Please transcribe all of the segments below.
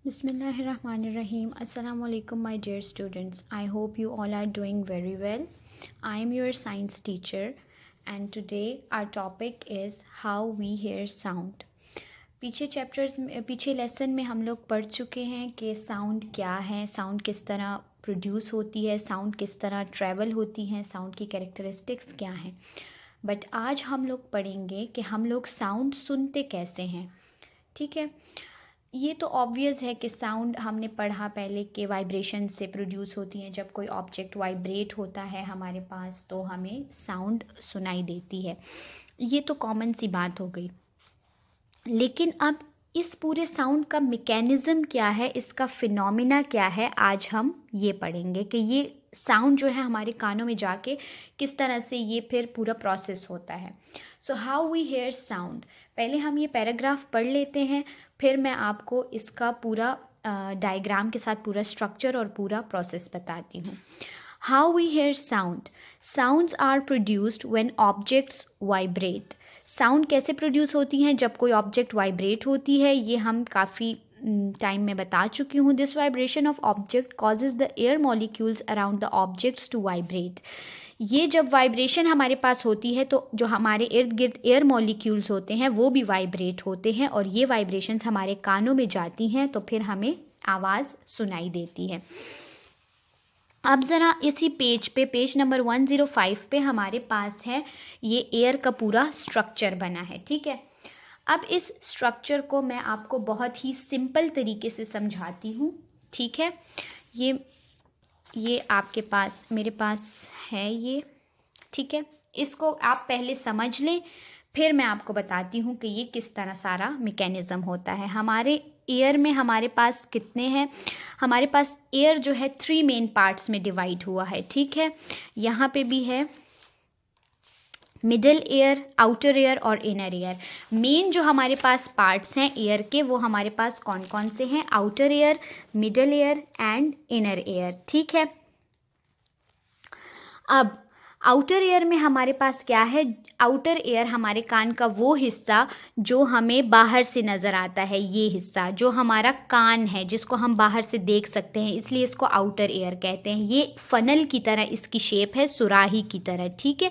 Bismillahirrahmanirrahim. Assalamu alaikum, my dear students. I hope you all are doing very well. I am your science teacher, and today our topic is how we hear sound. पीछे lesson में हम लोग पढ़ चुके हैं कि sound क्या है, साउंड किस तरह प्रोड्यूस होती है, साउंड किस तरह ट्रैवल होती है, साउंड की कैरेक्टरिस्टिक्स क्या हैं. बट आज हम लोग पढ़ेंगे कि हम लोग साउंड सुनते कैसे हैं. ठीक है, ये तो ऑब्वियस है कि साउंड हमने पढ़ा पहले कि वाइब्रेशन से प्रोड्यूस होती हैं. जब कोई ऑब्जेक्ट वाइब्रेट होता है हमारे पास तो हमें साउंड सुनाई देती है. ये तो कॉमन सी बात हो गई. लेकिन अब इस पूरे साउंड का मैकेनिज़्म क्या है, इसका फिनोमिना क्या है, आज हम ये पढ़ेंगे कि ये साउंड जो है हमारे कानों में जाके किस तरह से ये फिर पूरा प्रोसेस होता है. So how we hear sound. पहले हम ये पैराग्राफ पढ़ लेते हैं, फिर मैं आपको इसका पूरा डायग्राम के साथ पूरा स्ट्रक्चर और पूरा प्रोसेस बताती हूँ. How we hear sound. Sounds are produced when objects vibrate. Sound कैसे प्रोड्यूस होती हैं जब कोई ऑब्जेक्ट वाइब्रेट होती है, ये हम काफ़ी टाइम में बता चुकी हूँ. This vibration of object causes the air molecules around the objects to vibrate. ये जब वाइब्रेशन हमारे पास होती है तो जो हमारे इर्द गिर्द एयर मॉलिक्यूल्स होते हैं वो भी वाइब्रेट होते हैं और ये वाइब्रेशंस हमारे कानों में जाती हैं तो फिर हमें आवाज़ सुनाई देती है. अब ज़रा इसी पेज नंबर 105 पे हमारे पास है ये एयर का पूरा स्ट्रक्चर बना है. ठीक है, अब इस स्ट्रक्चर को मैं आपको बहुत ही सिंपल तरीके से समझाती हूँ. ठीक है, ये आपके पास मेरे पास है ये. ठीक है, इसको आप पहले समझ लें, फिर मैं आपको बताती हूँ कि ये किस तरह सारा मैकेनिज़्म होता है. हमारे एयर में हमारे पास कितने हैं, हमारे पास एयर जो है 3 मेन पार्ट्स में डिवाइड हुआ है. ठीक है, यहाँ पे भी है मिडल एयर, आउटर एयर और इनर एयर. मेन जो हमारे पास पार्ट्स हैं एयर के वो हमारे पास कौन कौन से हैं, outer air, middle air and inner air. ठीक है, अब आउटर एयर में हमारे पास क्या है. आउटर एयर हमारे कान का वो हिस्सा जो हमें बाहर से नज़र आता है, ये हिस्सा जो हमारा कान है जिसको हम बाहर से देख सकते हैं, इसलिए इसको आउटर एयर कहते हैं. ये फनल की तरह इसकी शेप है, सुराही की तरह. ठीक है,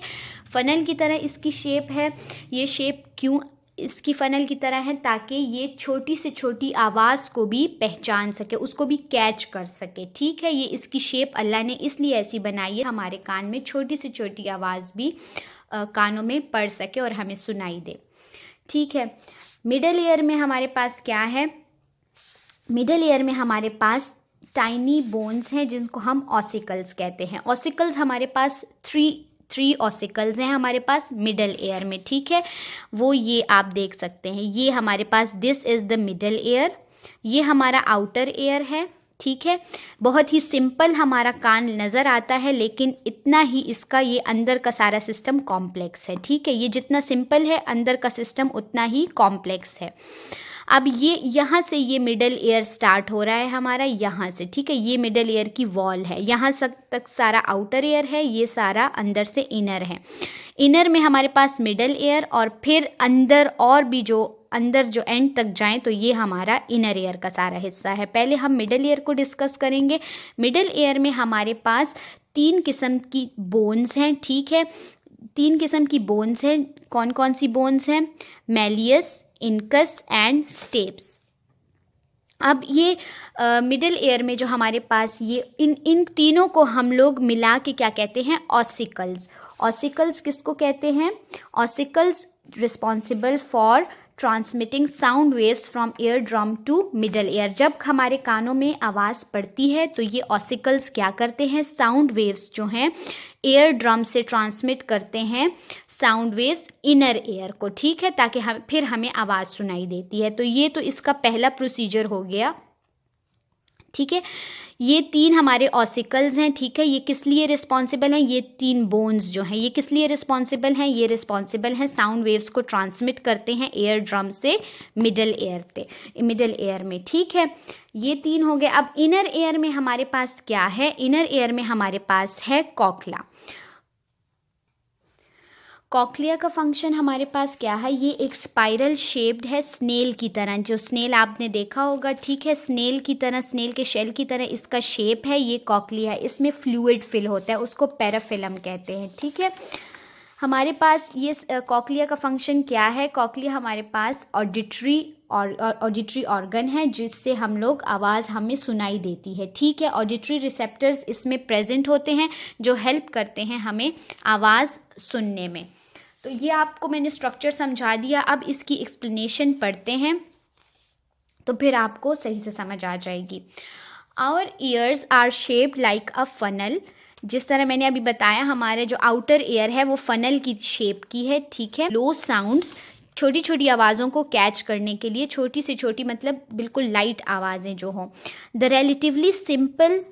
फनल की तरह इसकी शेप है. ये शेप क्यों इसकी फ़नल की तरह है, ताकि ये छोटी से छोटी आवाज़ को भी पहचान सके, उसको भी कैच कर सके. ठीक है, ये इसकी शेप अल्लाह ने इसलिए ऐसी बनाई है हमारे कान में छोटी से छोटी आवाज़ भी कानों में पड़ सके और हमें सुनाई दे. ठीक है, मिडल ईयर में हमारे पास क्या है, मिडल ईयर में हमारे पास टाइनी बोन्स हैं जिनको हम ऑसिकल्स कहते हैं. ऑसिकल्स हमारे पास थ्री ऑसिकल्स हैं हमारे पास मिडल एयर में. ठीक है, वो ये आप देख सकते हैं, ये हमारे पास this is the middle ear, ये हमारा आउटर एयर है. ठीक है, बहुत ही सिंपल हमारा कान नज़र आता है लेकिन इतना ही इसका ये अंदर का सारा सिस्टम कॉम्प्लेक्स है. ठीक है, ये जितना सिंपल है अंदर का सिस्टम उतना ही कॉम्प्लेक्स है. अब ये यहाँ से ये मिडल एयर स्टार्ट हो रहा है हमारा यहाँ से. ठीक है, ये मिडल एयर की वॉल है, यहाँ तक सारा आउटर एयर है, ये सारा अंदर से इनर है. इनर में हमारे पास मिडल एयर और फिर अंदर और भी जो अंदर जो एंड तक जाएं तो ये हमारा इनर एयर का सारा हिस्सा है. पहले हम मिडल एयर को डिस्कस करेंगे. मिडल एयर में हमारे पास 3 किस्म की बोन्स हैं. ठीक है, 3 किस्म की बोन्स हैं. कौन कौन सी बोन्स हैं, मैलियस, इनकस एंड स्टेप्स. अब ये मिडल एयर में जो हमारे पास ये इन तीनों को हम लोग मिला के क्या कहते हैं, ऑसिकल्स. ऑसिकल्स किसको कहते हैं, ossicles responsible for transmitting sound waves from ear drum to middle air. जब हमारे कानों में आवाज़ पड़ती है तो ये ऑसिकल्स क्या करते हैं, साउंड वेव्स जो हैं एयर ड्रम से ट्रांसमिट करते हैं साउंड वेव्स इनर एयर को. ठीक है, ताकि फिर हमें आवाज़ सुनाई देती है. तो ये तो इसका पहला प्रोसीजर हो गया. ठीक है, ये 3 हमारे ऑसिकल्स हैं. ठीक है, ये किस लिए रिस्पॉन्सिबल हैं, ये 3 बोन्स जो हैं ये किस लिए रिस्पॉन्सिबल हैं, ये रिस्पॉन्सिबल हैं साउंड वेव्स को ट्रांसमिट करते हैं एयर ड्रम से मिडल एयर में. ठीक है, ये 3 हो गए. अब इनर एयर में हमारे पास क्या है, इनर एयर में हमारे पास है कॉकला. कॉकलिया का फंक्शन हमारे पास क्या है, ये एक स्पाइरल शेप्ड है स्नेल की तरह, जो स्नेल आपने देखा होगा, ठीक है, स्नेल की तरह, स्नेल के शेल की तरह इसका शेप है, ये कॉकलिया है। इसमें फ्लूइड फिल होता है, उसको पैराफिलम कहते हैं, ठीक है। हमारे पास ये कॉकलिया का फंक्शन क्या है, कॉकलिया हमारे पास ऑडिटरी ऑर्गन है जिससे हम लोग आवाज़ हमें सुनाई देती है, ठीक है। ऑडिटरी रिसेप्टर्स इसमें प्रेजेंट होते हैं जो हेल्प करते हैं हमें आवाज़ सुनने में। तो ये आपको मैंने स्ट्रक्चर समझा दिया, अब इसकी एक्सप्लेनेशन पढ़ते हैं तो फिर आपको सही से समझ आ जाएगी। Our ears are shaped like a funnel, जिस तरह मैंने अभी बताया हमारे जो आउटर एयर है वो फनल की शेप की है, ठीक है। लो साउंड्स, छोटी छोटी आवाज़ों को कैच करने के लिए, छोटी से छोटी मतलब बिल्कुल लाइट आवाज़ें जो हों। The relatively simple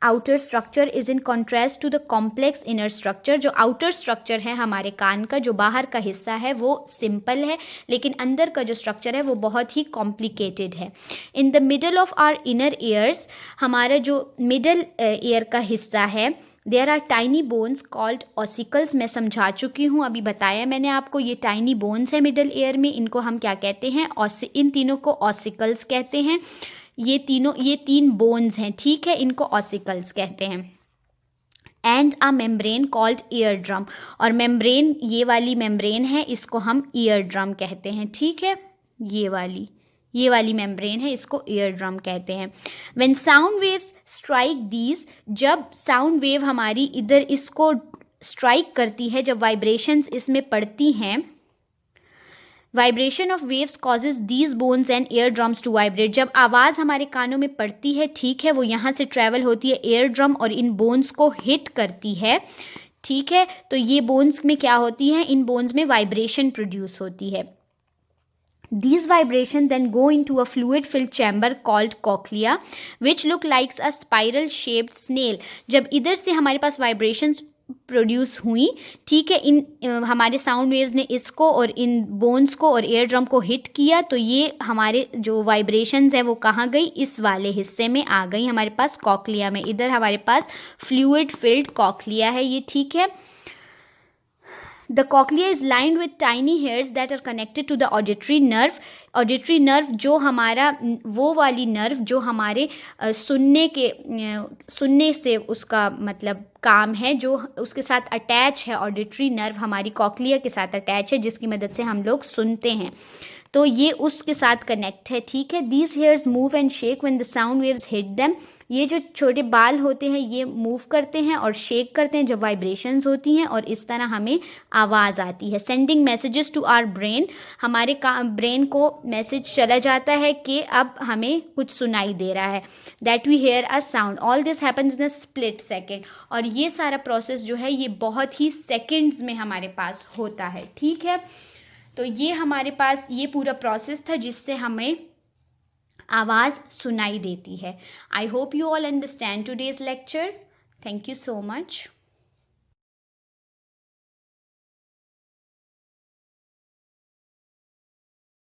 outer structure is in contrast to the complex inner structure, जो आउटर स्ट्रक्चर है हमारे कान का, जो बाहर का हिस्सा है वो सिंपल है, लेकिन अंदर का जो स्ट्रक्चर है वो बहुत ही कॉम्प्लिकेटेड है। In the middle of our inner ears, हमारा जो मिडल ईयर का हिस्सा है, there are tiny bones called ossicles. मैं समझा चुकी हूँ, अभी बताया मैंने आपको, ये टाइनी बोन्स है मिडल ईयर में, इनको हम क्या कहते हैं, इन तीनों को ऑसिकल्स कहते हैं। ये तीन बोन्स हैं, ठीक है, इनको ऑसिकल्स कहते हैं। And a membrane called ear drum, और मेम्ब्रेन, ये वाली मेम्ब्रेन है, इसको हम ईयर ड्रम कहते हैं, ठीक है। ये वाली मेम्ब्रेन है, इसको ईयर ड्रम कहते हैं। When sound waves strike these, जब साउंड वेव हमारी इधर इसको स्ट्राइक करती है, जब वाइब्रेशंस इसमें पड़ती हैं, vibration of waves causes these bones and ear drums to vibrate, जब आवाज़ हमारे कानों में पड़ती है, ठीक है, वो यहाँ से ट्रैवल होती है ईयर ड्रम और इन बोन्स को हिट करती है, ठीक है। तो ये बोन्स में क्या होती है, इन बोन्स में वाइब्रेशन प्रोड्यूस होती है। These vibrations then go into a fluid-filled chamber called cochlea, which look like a spiral-shaped snail. जब इधर से हमारे पास vibrations प्रोड्यूस हुई, ठीक है, इन हमारे साउंड वेव्स ने इसको और इन बोन्स को और एयर ड्रम को हिट किया, तो ये हमारे जो वाइब्रेशंस है वो कहाँ गई, इस वाले हिस्से में आ गई हमारे पास कॉकलिया में। इधर हमारे पास फ्लूइड फिल्ड कॉकलिया है ये, ठीक है। The cochlea is lined with tiny hairs that are connected to the auditory nerve. Auditory nerve जो हमारा, वो वाली नर्व जो हमारे सुनने से उसका मतलब काम है, जो उसके साथ अटैच है, ऑडिटरी नर्व हमारी कॉकलिया के साथ अटैच है, जिसकी मदद से हम लोग सुनते हैं, तो ये उसके साथ कनेक्ट है, ठीक है। These hairs move and shake when the sound waves hit them, ये जो छोटे बाल होते हैं ये मूव करते हैं और शेक करते हैं जब वाइब्रेशंस होती हैं, और इस तरह हमें आवाज़ आती है। Sending messages to our brain, हमारे ब्रेन को मैसेज चला जाता है कि अब हमें कुछ सुनाई दे रहा है, that we hear a sound. All this happens in a split second, और ये सारा प्रोसेस जो है ये बहुत ही सेकेंड्स में हमारे पास होता है, ठीक है। तो ये हमारे पास ये पूरा प्रोसेस था जिससे हमें आवाज़ सुनाई देती है। I hope you all understand today's lecture. Thank you so much.